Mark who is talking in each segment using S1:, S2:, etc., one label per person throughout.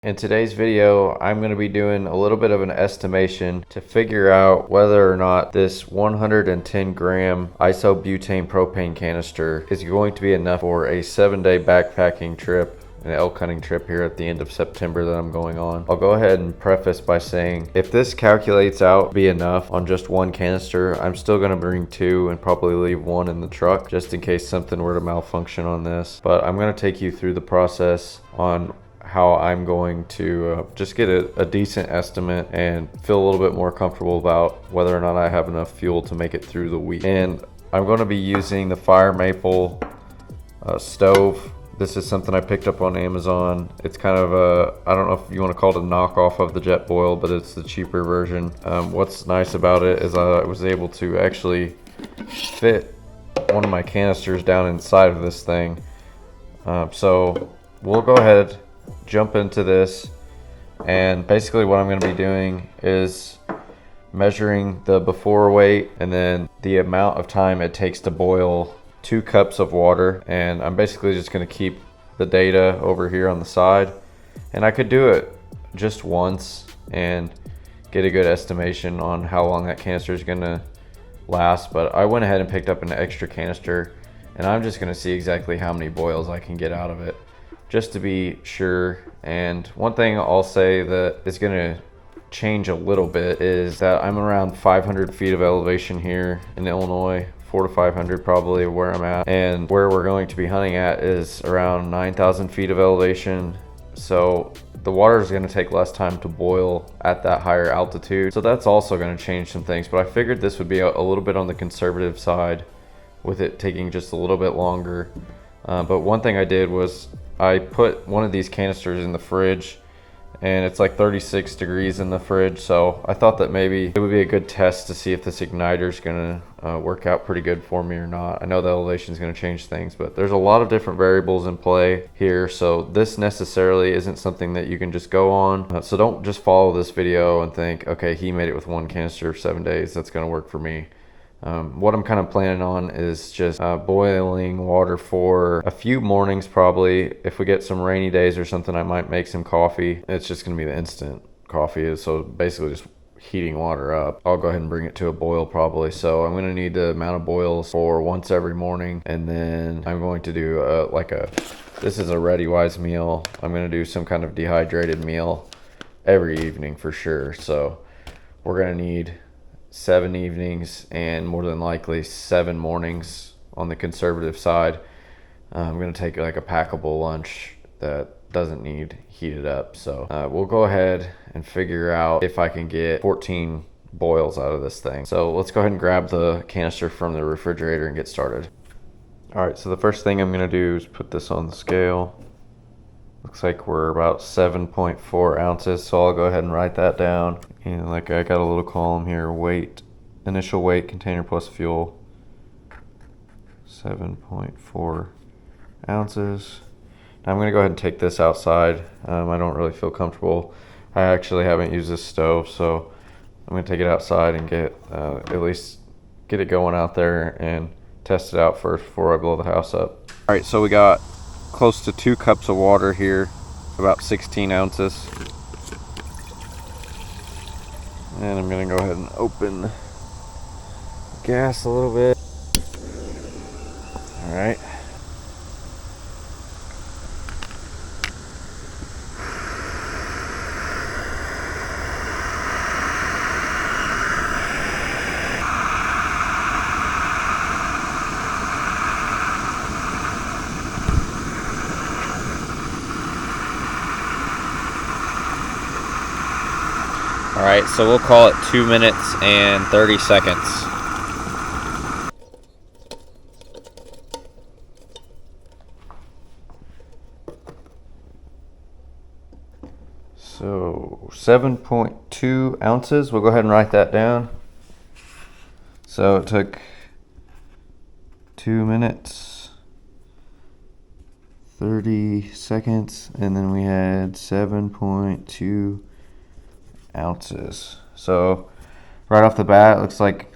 S1: In today's video, I'm going to be doing a little bit of an estimation to figure out whether or not this 110 gram iso-butane propane canister is going to be enough for a 7-day backpacking trip, an elk hunting trip here at the end of September that I'm going on. I'll go ahead and preface by saying if this calculates out to be enough on just one canister, I'm still going to bring 2 and probably leave 1 in the truck just in case something were to malfunction on this. But I'm going to take you through the process on how I'm going to just get a decent estimate and feel a little bit more comfortable about whether or not I have enough fuel to make it through the week. And I'm going to be using the firemaple stove. This is something I picked up on Amazon. It's kind of a, I don't know if you want to call it a knockoff of the Jetboil, but it's the cheaper version. What's nice about it is I was able to actually fit one of my canisters down inside of this thing. So we'll go ahead, jump into this, and basically what I'm going to be doing is measuring the before weight and then the amount of time it takes to boil 2 cups of water, and I'm basically just going to keep the data over here on the side, and I could do it just once and get a good estimation on how long that canister is going to last. But I went ahead and picked up an extra canister, and I'm just going to see exactly how many boils I can get out of it, just to be sure. And one thing I'll say that is going to change a little bit is that I'm around 500 feet of elevation here in Illinois, 400 to 500 probably where I'm at, and where we're going to be hunting at is around 9,000 feet of elevation. So the water is going to take less time to boil at that higher altitude, so that's also going to change some things. But I figured this would be a little bit on the conservative side with it taking just a little bit longer. But one thing I did was I put one of these canisters in the fridge, and it's like 36 degrees in the fridge, so I thought that maybe it would be a good test to see if this igniter is going to work out pretty good for me or not. I know the elevation is going to change things, but there's a lot of different variables in play here, so this necessarily isn't something that you can just go on. So don't just follow this video and think, okay, he made it with 1 canister 7 days, that's going to work for me. What I'm kind of planning on is just boiling water for a few mornings probably. If we get some rainy days or something, I might make some coffee. It's just going to be the instant coffee, so basically just heating water up. I'll go ahead and bring it to a boil probably. So I'm going to need the amount of boils for once every morning, and then I'm going to do this is a ReadyWise meal. I'm going to do some kind of dehydrated meal every evening for sure. So we're going to need 7 evenings and more than likely 7 mornings on the conservative side. I'm going to take like a packable lunch that doesn't need heated up. So we'll go ahead and figure out if I can get 14 boils out of this thing. So let's go ahead and grab the canister from the refrigerator and get started. All right, so the first thing I'm going to do is put this on the scale. Looks like we're about 7.4 ounces, so I'll go ahead and write that down. And like I got a little column here, weight, initial weight, container plus fuel, 7.4 ounces. Now I'm going to go ahead and take this outside. I don't really feel comfortable. I actually haven't used this stove, so I'm going to take it outside and get at least get it going out there and test it out first before I blow the house up. All right, so we got close to 2 cups of water here, about 16 ounces. And I'm gonna go ahead and open the gas a little bit. All right. All right, so we'll call it 2 minutes and 30 seconds. So 7.2 ounces, we'll go ahead and write that down. So it took 2 minutes, 30 seconds, and then we had 7.2 ounces. So right off the bat, it looks like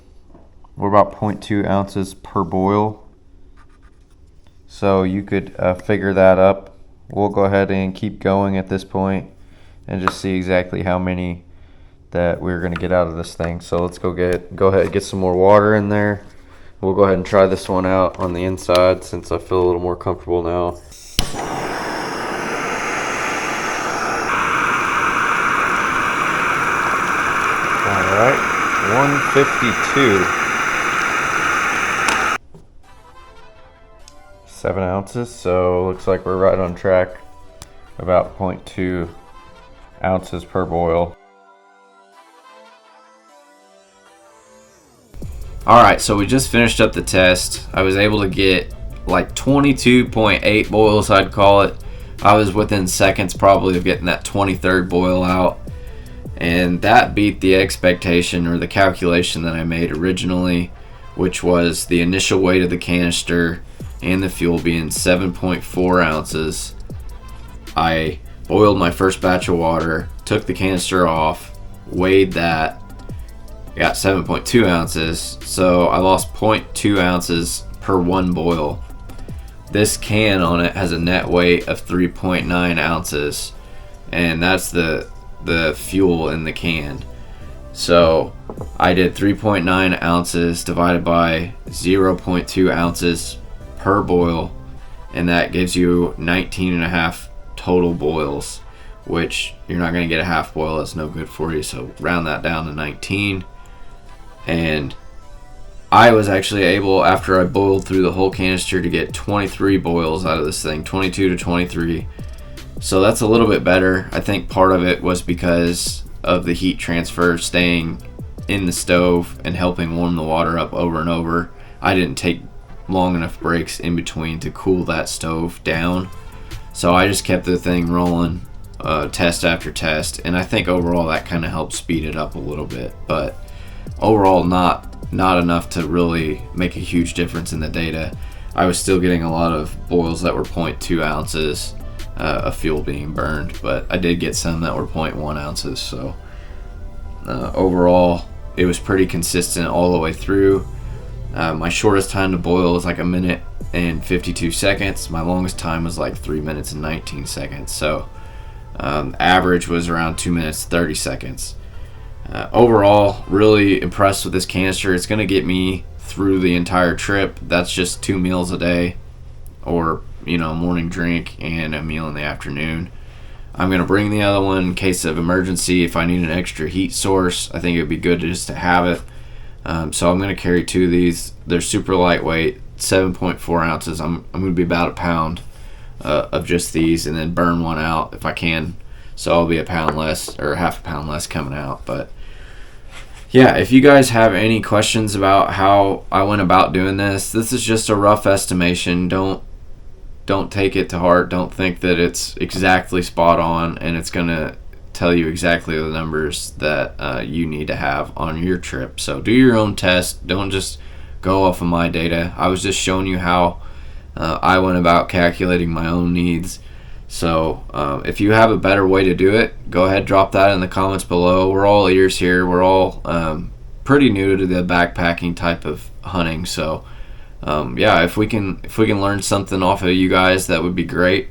S1: we're about 0.2 ounces per boil. So you could figure that up. We'll go ahead and keep going at this point and just see exactly how many that we're gonna get out of this thing. So let's go ahead and get some more water in there. We'll go ahead and try this one out on the inside since I feel a little more comfortable now. Alright, 152. 7 ounces, so looks like we're right on track. About 0.2 ounces per boil. Alright, so we just finished up the test. I was able to get like 22.8 boils, I'd call it. I was within seconds probably of getting that 23rd boil out. And that beat the expectation or the calculation that I made originally, which was the initial weight of the canister and the fuel being 7.4 ounces. I boiled my first batch of water, took the canister off, weighed that, got 7.2 ounces, so I lost 0.2 ounces per one boil. This can on it has a net weight of 3.9 ounces, and that's the fuel in the can. So I did 3.9 ounces divided by 0.2 ounces per boil, and that gives you 19.5 total boils, which you're not going to get a half boil. That's no good for you, so round that down to 19. And I was actually able, after I boiled through the whole canister, to get 23 boils out of this thing, 22 to 23. So that's a little bit better. I think part of it was because of the heat transfer staying in the stove and helping warm the water up over and over. I didn't take long enough breaks in between to cool that stove down. So I just kept the thing rolling test after test, and I think overall that kind of helped speed it up a little bit. But overall not enough to really make a huge difference in the data. I was still getting a lot of boils that were 0.2 ounces of fuel being burned, but I did get some that were 0.1 ounces. So overall it was pretty consistent all the way through. My shortest time to boil was like 1 minute and 52 seconds. My longest time was like 3 minutes and 19 seconds. So average was around 2 minutes 30 seconds. Overall, really impressed with this canister. It's going to get me through the entire trip. That's just 2 meals a day, or morning drink and a meal in the afternoon. I'm going to bring the other one in case of emergency. If I need an extra heat source, I think it would be good just to have it. So I'm going to carry 2 of these. They're super lightweight, 7.4 ounces. I'm going to be about a pound of just these, and then burn one out if I can. So I'll be a pound less, or half a pound less coming out. But yeah, if you guys have any questions about how I went about doing this is just a rough estimation. Don't take it to heart. Don't think that it's exactly spot on and it's going to tell you exactly the numbers that you need to have on your trip. So do your own test. Don't just go off of my data. I was just showing you how I went about calculating my own needs. So if you have a better way to do it, go ahead, drop that in the comments below. We're all ears here. We're all pretty new to the backpacking type of hunting. So yeah, if we can learn something off of you guys, that would be great.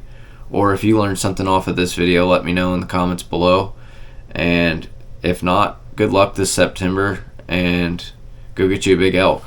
S1: Or if you learned something off of this video, let me know in the comments below. And if not, good luck this September, and go get you a big elk.